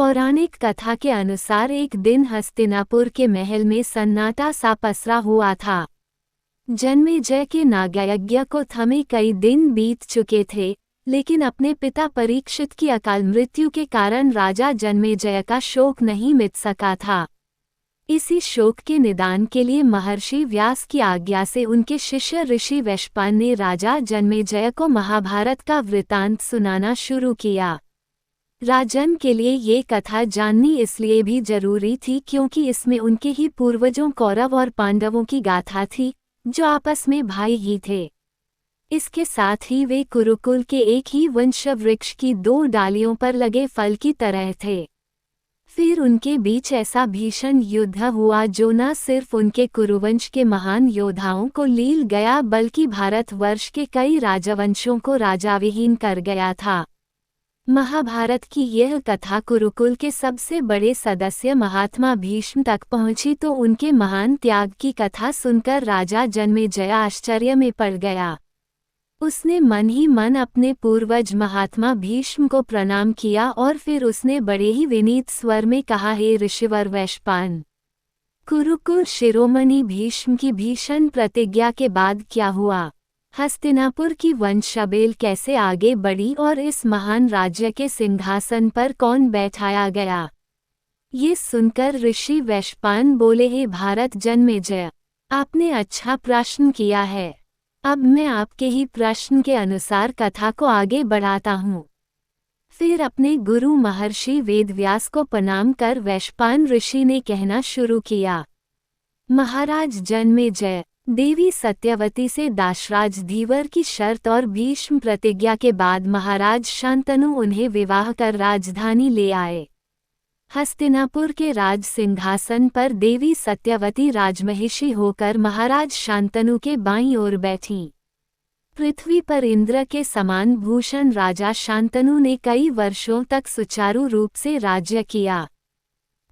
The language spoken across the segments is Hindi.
पौराणिक कथा के अनुसार एक दिन हस्तिनापुर के महल में सन्नाटा सा पसरा हुआ था। जन्मेजय के नागयज्ञ को थमे कई दिन बीत चुके थे, लेकिन अपने पिता परीक्षित की अकाल मृत्यु के कारण राजा जन्मेजय का शोक नहीं मिट सका था। इसी शोक के निदान के लिए महर्षि व्यास की आज्ञा से उनके शिष्य ऋषि वैशंपायन ने राजा जन्मेजय को महाभारत का वृतांत सुनाना शुरू किया। राजन के लिए ये कथा जाननी इसलिए भी जरूरी थी क्योंकि इसमें उनके ही पूर्वजों कौरव और पांडवों की गाथा थी, जो आपस में भाई ही थे। इसके साथ ही वे कुरुकुल के एक ही वंश वृक्ष की दो डालियों पर लगे फल की तरह थे। फिर उनके बीच ऐसा भीषण युद्ध हुआ जो न सिर्फ उनके कुरुवंश के महान योद्धाओं को लील गया बल्कि भारतवर्ष के कई राजवंशों को राजाविहीन कर गया था। महाभारत की यह कथा कुरुकुल के सबसे बड़े सदस्य महात्मा भीष्म तक पहुंची तो उनके महान त्याग की कथा सुनकर राजा जन्मेजय आश्चर्य में पड़ गया। उसने मन ही मन अपने पूर्वज महात्मा भीष्म को प्रणाम किया और फिर उसने बड़े ही विनीत स्वर में कहा, हे ऋषिवर वैशंपायन, कुरुकुल शिरोमणि भीष्म की भीषण प्रतिज्ञा के बाद क्या हुआ? हस्तिनापुर की वंशावली कैसे आगे बढ़ी और इस महान राज्य के सिंहासन पर कौन बैठाया गया? ये सुनकर ऋषि वैशंपायन बोले, हे भारत जन्मेजय, आपने अच्छा प्रश्न किया है। अब मैं आपके ही प्रश्न के अनुसार कथा को आगे बढ़ाता हूँ। फिर अपने गुरु महर्षि वेदव्यास को प्रणाम कर वैशंपायन ऋषि ने कहना शुरू किया, महाराज जन्मेजय, देवी सत्यवती से दाशराज धीवर की शर्त और भीष्म प्रतिज्ञा के बाद महाराज शांतनु उन्हें विवाह कर राजधानी ले आए। हस्तिनापुर के राज सिंहासन पर देवी सत्यवती राजमहिषी होकर महाराज शांतनु के बाईं ओर बैठीं। पृथ्वी पर इंद्र के समान भूषण राजा शांतनु ने कई वर्षों तक सुचारू रूप से राज्य किया।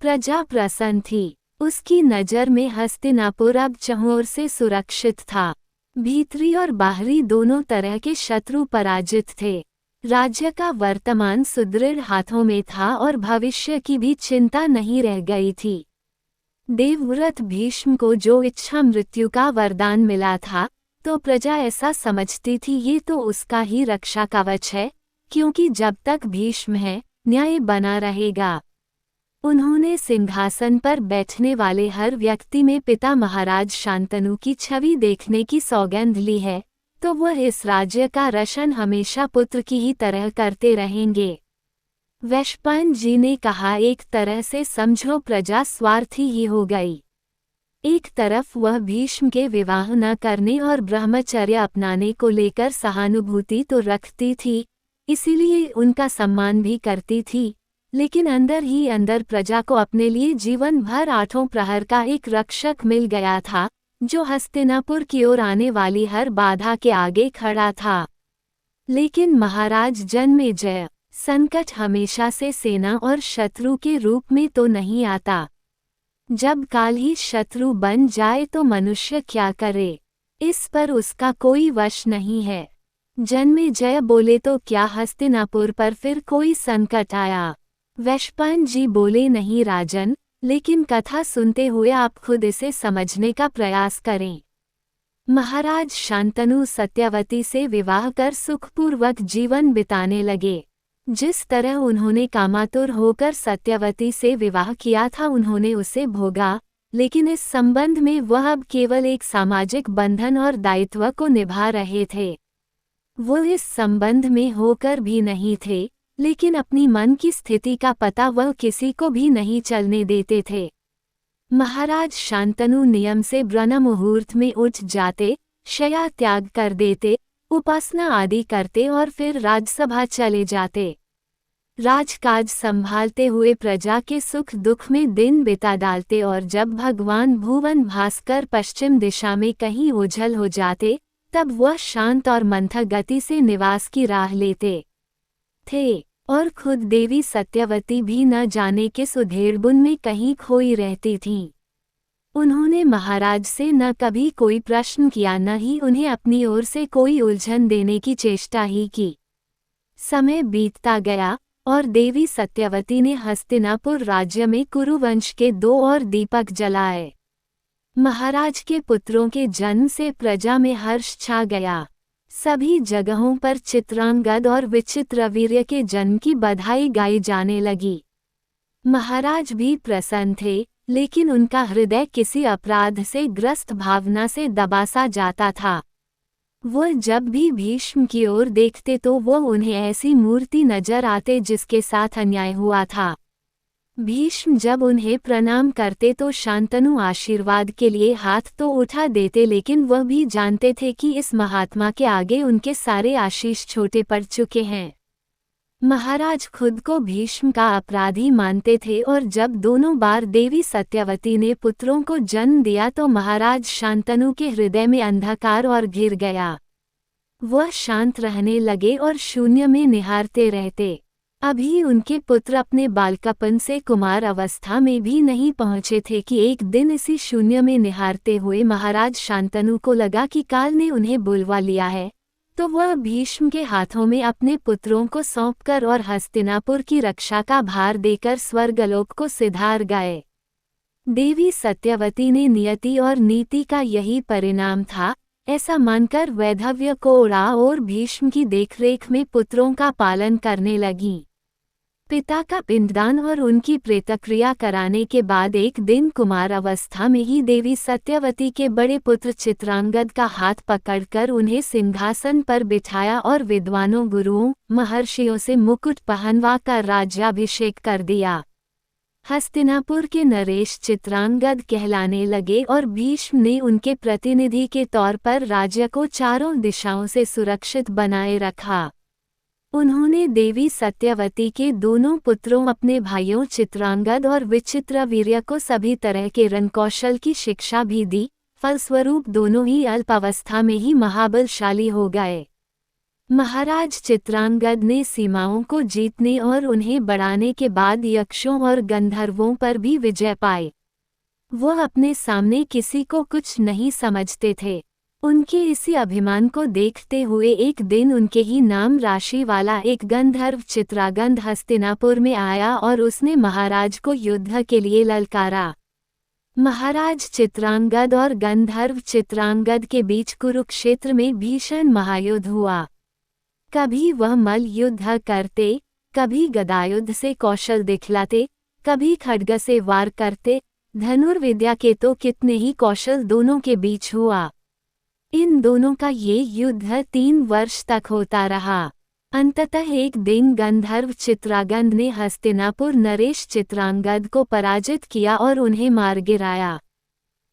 प्रजा प्रसन्न थी। उसकी नज़र में हस्तिनापुर अब चहुओर से सुरक्षित था। भीतरी और बाहरी दोनों तरह के शत्रु पराजित थे। राज्य का वर्तमान सुदृढ़ हाथों में था और भविष्य की भी चिंता नहीं रह गई थी। देवव्रत भीष्म को जो इच्छा मृत्यु का वरदान मिला था, तो प्रजा ऐसा समझती थी ये तो उसका ही रक्षा कवच है, क्योंकि जब तक भीष्म है न्याय बना रहेगा। उन्होंने सिंहासन पर बैठने वाले हर व्यक्ति में पिता महाराज शांतनु की छवि देखने की सौगंध ली है, तो वह इस राज्य का रक्षण हमेशा पुत्र की ही तरह करते रहेंगे। वैशंपायन जी ने कहा, एक तरह से समझो प्रजा स्वार्थी ही हो गई। एक तरफ वह भीष्म के विवाह न करने और ब्रह्मचर्य अपनाने को लेकर सहानुभूति तो रखती थी, इसीलिए उनका सम्मान भी करती थी, लेकिन अंदर ही अंदर प्रजा को अपने लिए जीवन भर आठों प्रहर का एक रक्षक मिल गया था, जो हस्तिनापुर की ओर आने वाली हर बाधा के आगे खड़ा था। लेकिन महाराज जन्मेजय, संकट हमेशा से सेना और शत्रु के रूप में तो नहीं आता। जब काल ही शत्रु बन जाए तो मनुष्य क्या करे, इस पर उसका कोई वश नहीं है। जन्मेजय बोले, तो क्या हस्तिनापुर पर फिर कोई संकट आया? वैशंपायन जी बोले, नहीं राजन, लेकिन कथा सुनते हुए आप खुद इसे समझने का प्रयास करें। महाराज शांतनु सत्यवती से विवाह कर सुखपूर्वक जीवन बिताने लगे। जिस तरह उन्होंने कामातुर होकर सत्यवती से विवाह किया था उन्होंने उसे भोगा, लेकिन इस संबंध में वह अब केवल एक सामाजिक बंधन और दायित्व को निभा रहे थे। वो इस संबंध में होकर भी नहीं थे, लेकिन अपनी मन की स्थिति का पता वह किसी को भी नहीं चलने देते थे। महाराज शांतनु नियम से ब्रह्म मुहूर्त में उठ जाते, शया त्याग कर देते, उपासना आदि करते और फिर राजसभा चले जाते। राजकाज संभालते हुए प्रजा के सुख दुख में दिन बिता डालते और जब भगवान भुवन भास्कर पश्चिम दिशा में कहीं ओझल हो जाते, तब वह शांत और मंथक गति से निवास की राह लेते थे और खुद देवी सत्यवती भी न जाने किस उधेड़बुन में कहीं खोई रहती थीं। उन्होंने महाराज से न कभी कोई प्रश्न किया, न ही उन्हें अपनी ओर से कोई उलझन देने की चेष्टा ही की। समय बीतता गया और देवी सत्यवती ने हस्तिनापुर राज्य में कुरुवंश के 2 और दीपक जलाए। महाराज के पुत्रों के जन्म से प्रजा में हर्ष छा गया। सभी जगहों पर चित्रांगद और विचित्रवीर्य के जन्म की बधाई गाई जाने लगी। महाराज भी प्रसन्न थे, लेकिन उनका हृदय किसी अपराध से ग्रस्त भावना से दबासा जाता था। वह जब भी भीष्म की ओर देखते तो वह उन्हें ऐसी मूर्ति नजर आते जिसके साथ अन्याय हुआ था। भीष्म जब उन्हें प्रणाम करते तो शांतनु आशीर्वाद के लिए हाथ तो उठा देते, लेकिन वह भी जानते थे कि इस महात्मा के आगे उनके सारे आशीष छोटे पड़ चुके हैं। महाराज खुद को भीष्म का अपराधी मानते थे और जब दोनों बार देवी सत्यवती ने पुत्रों को जन्म दिया तो महाराज शांतनु के हृदय में अंधकार और घिर गया। वह शांत रहने लगे और शून्य में निहारते रहते। अभी उनके पुत्र अपने बालकपन से कुमार अवस्था में भी नहीं पहुंचे थे कि एक दिन इसी शून्य में निहारते हुए महाराज शांतनु को लगा कि काल ने उन्हें बुलवा लिया है, तो वह भीष्म के हाथों में अपने पुत्रों को सौंपकर और हस्तिनापुर की रक्षा का भार देकर स्वर्गलोक को सिधार गए। देवी सत्यवती ने नियति और नीति का यही परिणाम था, ऐसा मानकर वैधव्य को उड़ा और भीष्म की देखरेख में पुत्रों का पालन करने लगी। पिता का पिंडदान और उनकी प्रेतक्रिया कराने के बाद एक दिन कुमार अवस्था में ही देवी सत्यवती के बड़े पुत्र चित्रांगद का हाथ पकड़कर उन्हें सिंहासन पर बिठाया और विद्वानों, गुरुओं, महर्षियों से मुकुट पहनवा कर राज्याभिषेक कर दिया। हस्तिनापुर के नरेश चित्रांगद कहलाने लगे और भीष्म ने उनके प्रतिनिधि के तौर पर राज्य को चारों दिशाओं से सुरक्षित बनाए रखा। उन्होंने देवी सत्यवती के दोनों पुत्रों अपने भाइयों चित्रांगद और विचित्रवीर्य को सभी तरह के रणकौशल की शिक्षा भी दी। फलस्वरूप दोनों ही अल्पावस्था में ही महाबलशाली हो गए। महाराज चित्रांगद ने सीमाओं को जीतने और उन्हें बढ़ाने के बाद यक्षों और गंधर्वों पर भी विजय पाई। वह अपने सामने किसी को कुछ नहीं समझते थे। उनके इसी अभिमान को देखते हुए एक दिन उनके ही नाम राशि वाला एक गंधर्व चित्रांगद हस्तिनापुर में आया और उसने महाराज को युद्ध के लिए ललकारा। महाराज चित्रांगद और गंधर्व चित्रांगद के बीच कुरुक्षेत्र में भीषण महायुद्ध हुआ। कभी वह मल्ल युद्ध करते, कभी गदायुद्ध से कौशल दिखलाते, कभी खड्ग से वार करते। धनुर्विद्या के तो कितने ही कौशल दोनों के बीच हुआ। इन दोनों का ये युद्ध 3 वर्ष तक होता रहा। अंततः एक दिन गंधर्व चित्रांगद ने हस्तिनापुर नरेश चित्रांगद को पराजित किया और उन्हें मार गिराया।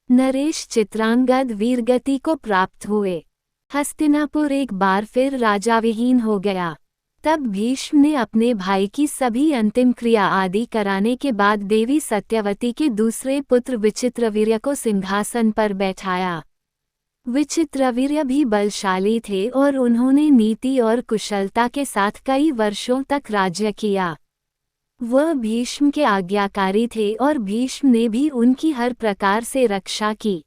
नरेश चित्रांगद वीरगति को प्राप्त हुए। हस्तिनापुर एक बार फिर राजाविहीन हो गया। तब भीष्म ने अपने भाई की सभी अंतिम क्रिया आदि कराने के बाद देवी सत्यवती के दूसरे पुत्र विचित्रवीर्य को सिंहासन पर बैठाया। विचित्रवीर्य भी बलशाली थे और उन्होंने नीति और कुशलता के साथ कई वर्षों तक राज्य किया। वह भीष्म के आज्ञाकारी थे और भीष्म ने भी उनकी हर प्रकार से रक्षा की।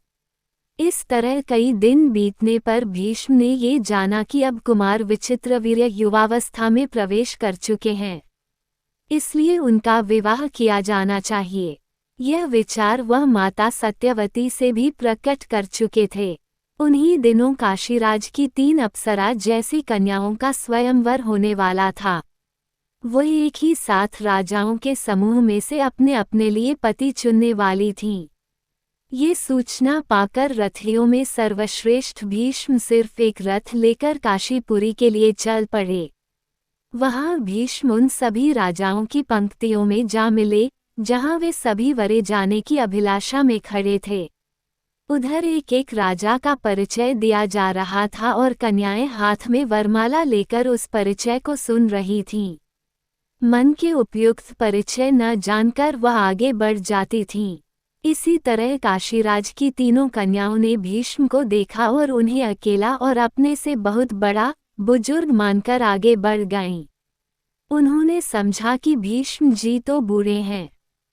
इस तरह कई दिन बीतने पर भीष्म ने ये जाना कि अब कुमार विचित्रवीर्य युवावस्था में प्रवेश कर चुके हैं, इसलिए उनका विवाह किया जाना चाहिए। यह विचार वह माता सत्यवती से भी प्रकट कर चुके थे। उन्हीं दिनों काशीराज की 3 अप्सरा जैसी कन्याओं का स्वयंवर होने वाला था। वह एक ही साथ राजाओं के समूह में से अपने अपने लिए पति चुनने वाली थीं। ये सूचना पाकर रथियों में सर्वश्रेष्ठ भीष्म सिर्फ एक रथ लेकर काशीपुरी के लिए चल पड़े। वहां भीष्म उन सभी राजाओं की पंक्तियों में जा मिले जहां वे सभी वरे जाने की अभिलाषा में खड़े थे। उधर एक एक राजा का परिचय दिया जा रहा था और कन्याएं हाथ में वरमाला लेकर उस परिचय को सुन रही थीं। मन के उपयुक्त परिचय न जानकर वह आगे बढ़ जाती थीं। इसी तरह काशीराज की तीनों कन्याओं ने भीष्म को देखा और उन्हें अकेला और अपने से बहुत बड़ा बुजुर्ग मानकर आगे बढ़ गईं। उन्होंने समझा कि भीष्म जी तो बूढ़े हैं।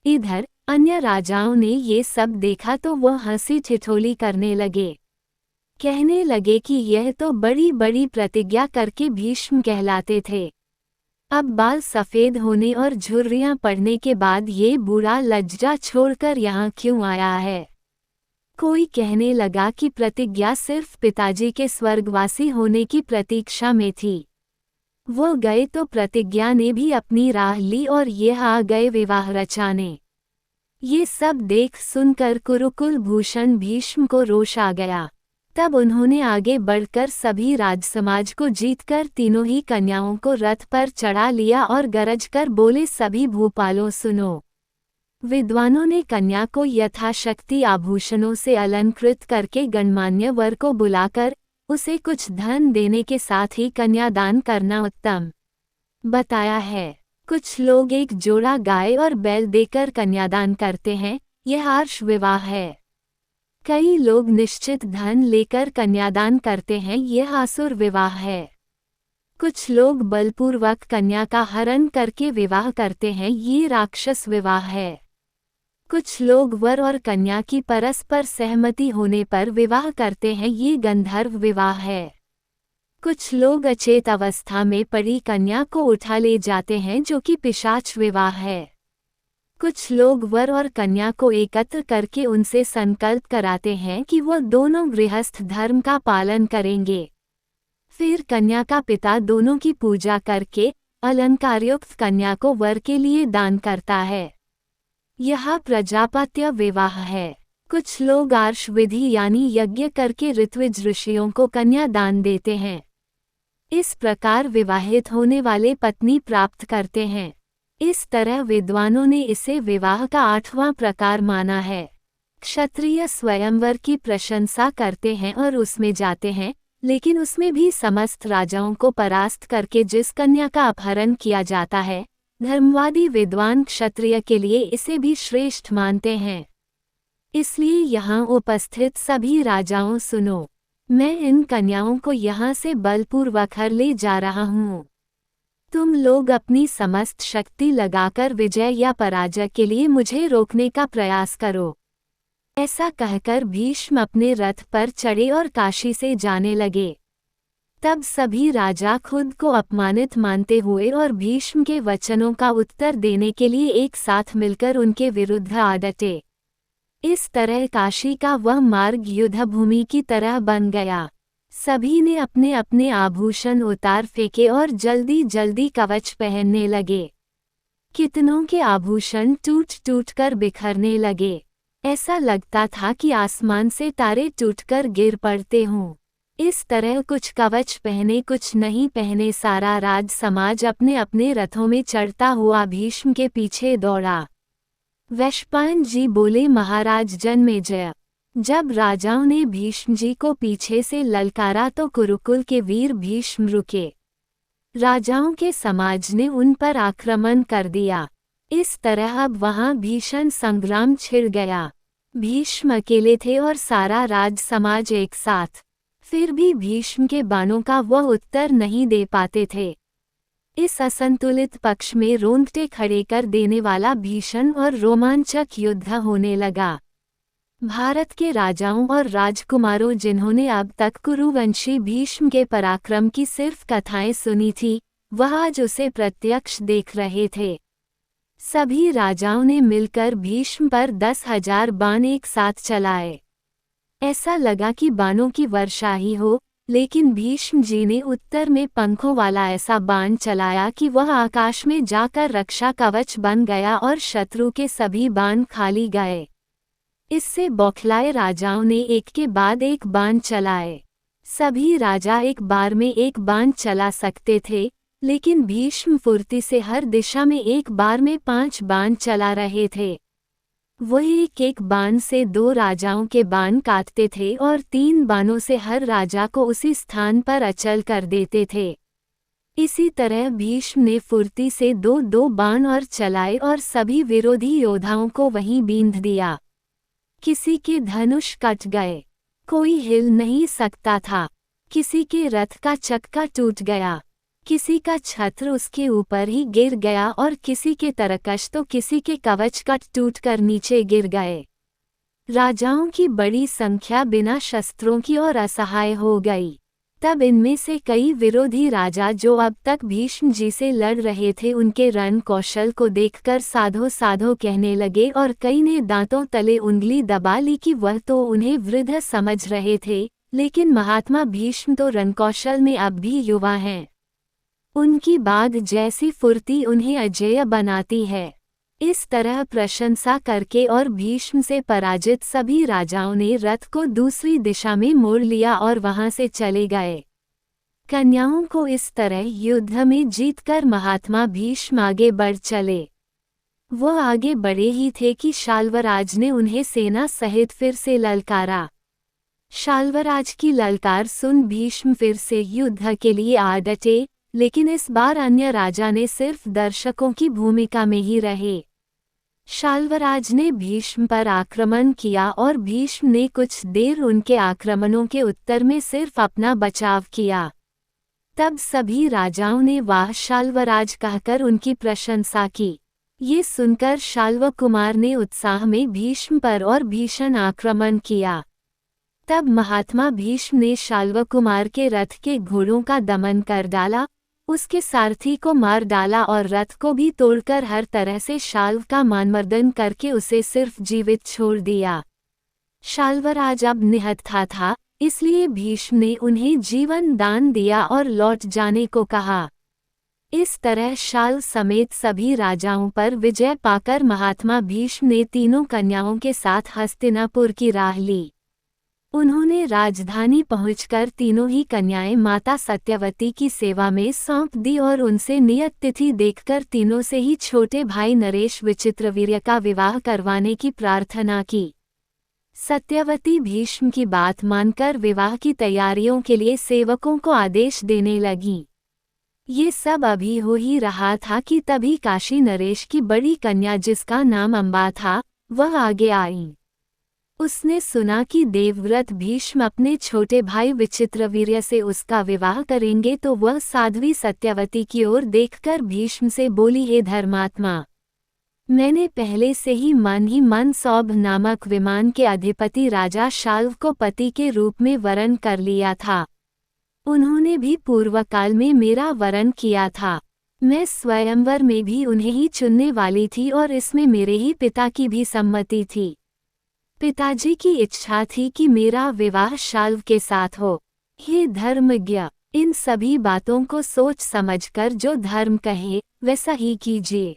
इधर अन्य राजाओं ने ये सब देखा तो वह हंसी ठिठोली करने लगे। कहने लगे कि यह तो बड़ी बड़ी प्रतिज्ञा करके भीष्म कहलाते थे। अब बाल सफ़ेद होने और झुर्रियाँ पड़ने के बाद ये बूढ़ा लज्जा छोड़कर यहाँ क्यों आया है। कोई कहने लगा कि प्रतिज्ञा सिर्फ पिताजी के स्वर्गवासी होने की प्रतीक्षा में थी। वो गए तो प्रतिज्ञा ने भी अपनी राह ली और यह आ गए विवाह रचाने। ये सब देख सुनकर कुरुकुल भूषण भीष्म को रोष आ गया। तब उन्होंने आगे बढ़कर सभी राजसमाज को जीतकर तीनों ही कन्याओं को रथ पर चढ़ा लिया और गरज कर बोले, सभी भूपालों सुनो। विद्वानों ने कन्या को यथाशक्ति आभूषणों से अलंकृत करके गणमान्य वर को बुलाकर उसे कुछ धन देने के साथ ही कन्यादान करना उत्तम बताया है। कुछ लोग एक जोड़ा गाय और बैल देकर कन्यादान करते हैं, यह आर्ष विवाह है। कई लोग निश्चित धन लेकर कन्यादान करते हैं, यह आसुर विवाह है। कुछ लोग बलपूर्वक कन्या का हरण करके विवाह करते हैं, ये राक्षस विवाह है। कुछ लोग वर और कन्या की परस्पर सहमति होने पर विवाह करते हैं, ये गंधर्व विवाह है। कुछ लोग अचेत अवस्था में पड़ी कन्या को उठा ले जाते हैं, जो कि पिशाच विवाह है। कुछ लोग वर और कन्या को एकत्र करके उनसे संकल्प कराते हैं कि वो दोनों गृहस्थ धर्म का पालन करेंगे। फिर कन्या का पिता दोनों की पूजा करके अलंकारयुक्त कन्या को वर के लिए दान करता है। यह प्रजापत्य विवाह है। कुछ लोग आर्ष विधि यानी यज्ञ करके ऋत्विज ऋषियों को कन्या दान देते हैं। इस प्रकार विवाहित होने वाले पत्नी प्राप्त करते हैं। इस तरह विद्वानों ने इसे विवाह का 8वां प्रकार माना है। क्षत्रिय स्वयंवर की प्रशंसा करते हैं और उसमें जाते हैं, लेकिन उसमें भी समस्त राजाओं को परास्त करके जिस कन्या का अपहरण किया जाता है, धर्मवादी विद्वान क्षत्रिय के लिए इसे भी श्रेष्ठ मानते हैं। इसलिए यहाँ उपस्थित सभी राजाओं सुनो, मैं इन कन्याओं को यहाँ से बलपूर्वक हर ले जा रहा हूँ। तुम लोग अपनी समस्त शक्ति लगाकर विजय या पराजय के लिए मुझे रोकने का प्रयास करो। ऐसा कहकर भीष्म अपने रथ पर चढ़े और काशी से जाने लगे। तब सभी राजा खुद को अपमानित मानते हुए और भीष्म के वचनों का उत्तर देने के लिए एक साथ मिलकर उनके विरुद्ध आ डटे। इस तरह काशी का वह मार्ग युद्धभूमि की तरह बन गया। सभी ने अपने अपने आभूषण उतार फेंके और जल्दी जल्दी कवच पहनने लगे। कितनों के आभूषण टूट टूट कर बिखरने लगे। ऐसा लगता था कि आसमान से तारे टूटकर गिर पड़ते हों। इस तरह कुछ कवच पहने कुछ नहीं पहने सारा राज समाज अपने अपने रथों में चढ़ता हुआ भीष्म के पीछे दौड़ा। वैशंपायन जी बोले, महाराज जन्मेजय, जब राजाओं ने भीष्म जी को पीछे से ललकारा तो कुरुकुल के वीर भीष्म रुके। राजाओं के समाज ने उन पर आक्रमण कर दिया। इस तरह अब वहां भीषण संग्राम छिड़ गया। भीष्म अकेले थे और सारा राज समाज एक साथ। फिर भी भीष्म के बाणों का वह उत्तर नहीं दे पाते थे। इस असंतुलित पक्ष में रोंगटे खड़े कर देने वाला भीषण और रोमांचक युद्ध होने लगा। भारत के राजाओं और राजकुमारों जिन्होंने अब तक कुरुवंशी भीष्म के पराक्रम की सिर्फ कथाएं सुनी थी, वह आज उसे प्रत्यक्ष देख रहे थे। सभी राजाओं ने मिलकर भीष्म पर 10,000 बाण एक साथ चलाए। ऐसा लगा कि बाणों की वर्षा ही हो, लेकिन भीष्म जी ने उत्तर में पंखों वाला ऐसा बाण चलाया कि वह आकाश में जाकर रक्षा कवच बन गया और शत्रु के सभी बाण खाली गए। इससे बौखलाए राजाओं ने एक के बाद एक बाण चलाए। सभी राजा एक बार में एक बाण चला सकते थे, लेकिन भीष्म फुर्ती से हर दिशा में एक बार में 5 बाण चला रहे थे। वही एक एक बाण से 2 राजाओं के बाण काटते थे और 3 बाणों से हर राजा को उसी स्थान पर अचल कर देते थे। इसी तरह भीष्म ने फुर्ती से 2-2 बाण और चलाए और सभी विरोधी योद्धाओं को वहीं बींध दिया। किसी के धनुष कट गए, कोई हिल नहीं सकता था। किसी के रथ का चक्का टूट गया, किसी का छत्र उसके ऊपर ही गिर गया और किसी के तरकश तो किसी के कवच कट टूटकर नीचे गिर गए। राजाओं की बड़ी संख्या बिना शस्त्रों की और असहाय हो गई। तब इनमें से कई विरोधी राजा जो अब तक भीष्म जी से लड़ रहे थे उनके रण कौशल को देखकर साधो साधो कहने लगे और कई ने दांतों तले उंगली दबा ली कि वह तो उन्हें वृद्ध समझ रहे थे, लेकिन महात्मा भीष्म तो रणकौशल में अब भी युवा हैं। उनकी बाघ जैसी फुर्ती उन्हें अजेय बनाती है। इस तरह प्रशंसा करके और भीष्म से पराजित सभी राजाओं ने रथ को दूसरी दिशा में मोड़ लिया और वहां से चले गए। कन्याओं को इस तरह युद्ध में जीतकर महात्मा भीष्म आगे बढ़ चले। वो आगे बढ़े ही थे कि शाल्वराज ने उन्हें सेना सहित फिर से ललकारा। शाल्वराज की ललकार सुन भीष्म फिर से युद्ध के लिए आ डटे, लेकिन इस बार अन्य राजा ने सिर्फ दर्शकों की भूमिका में ही रहे। शाल्वराज ने भीष्म पर आक्रमण किया और भीष्म ने कुछ देर उनके आक्रमणों के उत्तर में सिर्फ अपना बचाव किया। तब सभी राजाओं ने वाह शाल्वराज कहकर उनकी प्रशंसा की। ये सुनकर शाल्व कुमार ने उत्साह में भीष्म पर और भीषण आक्रमण किया। तब महात्मा भीष्म ने शाल्व कुमार के रथ के घोड़ों का दमन कर डाला, उसके सारथी को मार डाला और रथ को भी तोड़कर हर तरह से शाल्व का मानमर्दन करके उसे सिर्फ जीवित छोड़ दिया। शाल्वराज अब निहत्था था, इसलिए भीष्म ने उन्हें जीवन दान दिया और लौट जाने को कहा। इस तरह शाल्व समेत सभी राजाओं पर विजय पाकर महात्मा भीष्म ने तीनों कन्याओं के साथ हस्तिनापुर की राह ली। उन्होंने राजधानी पहुंचकर तीनों ही कन्याएं माता सत्यवती की सेवा में सौंप दी और उनसे नियत तिथि देखकर तीनों से ही छोटे भाई नरेश विचित्रवीर्य का विवाह करवाने की प्रार्थना की। सत्यवती भीष्म की बात मानकर विवाह की तैयारियों के लिए सेवकों को आदेश देने लगी। ये सब अभी हो ही रहा था कि तभी काशी नरेश की बड़ी कन्या जिसका नाम अम्बा था, वह आगे आई। उसने सुना कि देवव्रत भीष्म अपने छोटे भाई विचित्रवीर्य से उसका विवाह करेंगे तो वह साध्वी सत्यवती की ओर देखकर भीष्म से बोली, हे धर्मात्मा, मैंने पहले से ही मन सौभ नामक विमान के अधिपति राजा शाल्व को पति के रूप में वरण कर लिया था। उन्होंने भी पूर्वकाल में मेरा वरण किया था। मैं स्वयंवर में भी उन्हें ही चुनने वाली थी और इसमें मेरे ही पिता की भी सम्मति थी। पिताजी की इच्छा थी कि मेरा विवाह शाल्व के साथ हो। हे धर्मज्ञ, इन सभी बातों को सोच समझकर जो धर्म कहे वैसा ही कीजिए।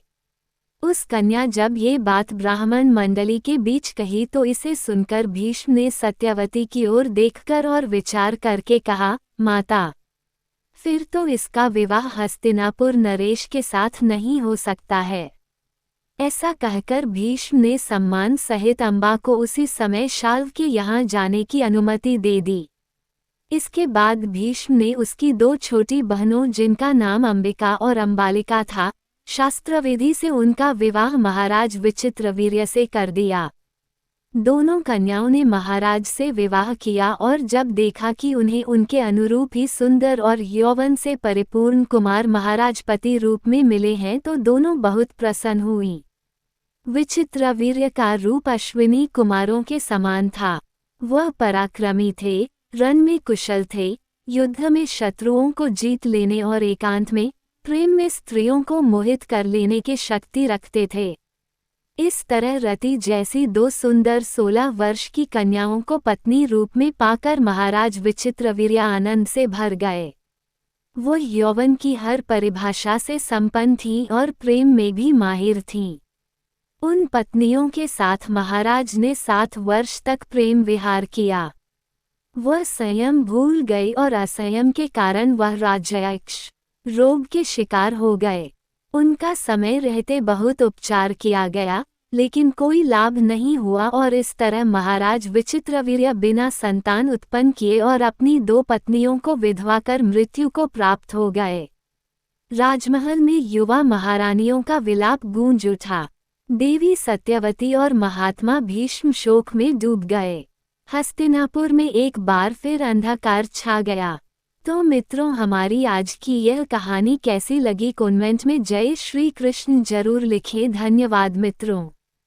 उस कन्या जब ये बात ब्राह्मण मंडली के बीच कही तो इसे सुनकर भीष्म ने सत्यवती की ओर देखकर और विचार करके कहा, माता, फिर तो इसका विवाह हस्तिनापुर नरेश के साथ नहीं हो सकता है। ऐसा कहकर भीष्म ने सम्मान सहित अम्बा को उसी समय शाल्व के यहाँ जाने की अनुमति दे दी। इसके बाद भीष्म ने उसकी दो छोटी बहनों जिनका नाम अंबिका और अम्बालिका था, शास्त्रविधि से उनका विवाह महाराज विचित्रवीर्य से कर दिया। दोनों कन्याओं ने महाराज से विवाह किया और जब देखा कि उन्हें उनके अनुरूप ही सुंदर और यौवन से परिपूर्ण कुमार महाराज पति रूप में मिले हैं तो दोनों बहुत प्रसन्न हुईं। विचित्रवीर्य का रूप अश्विनी कुमारों के समान था। वह पराक्रमी थे, रण में कुशल थे, युद्ध में शत्रुओं को जीत लेने और एकांत में प्रेम में स्त्रियों को मोहित कर लेने की शक्ति रखते थे। इस तरह रति जैसी दो सुंदर 16 वर्ष की कन्याओं को पत्नी रूप में पाकर महाराज विचित्रवीर्य आनंद से भर गए। वो यौवन की हर परिभाषा से संपन्न थीं और प्रेम में भी माहिर थीं। उन पत्नियों के साथ महाराज ने 7 वर्ष तक प्रेम विहार किया। वह संयम भूल गई और असंयम के कारण वह राज्यक्ष रोग के शिकार हो गए। उनका समय रहते बहुत उपचार किया गया, लेकिन कोई लाभ नहीं हुआ और इस तरह महाराज विचित्रवीर्य बिना संतान उत्पन्न किए और अपनी 2 पत्नियों को विधवा कर मृत्यु को प्राप्त हो गए। राजमहल में युवा महारानियों का विलाप गूंज उठा। देवी सत्यवती और महात्मा भीष्म शोक में डूब गए। हस्तिनापुर में एक बार फिर अंधकार छा गया। तो मित्रों, हमारी आज की यह कहानी कैसी लगी कमेंट में जय श्री कृष्ण जरूर लिखें। धन्यवाद मित्रों।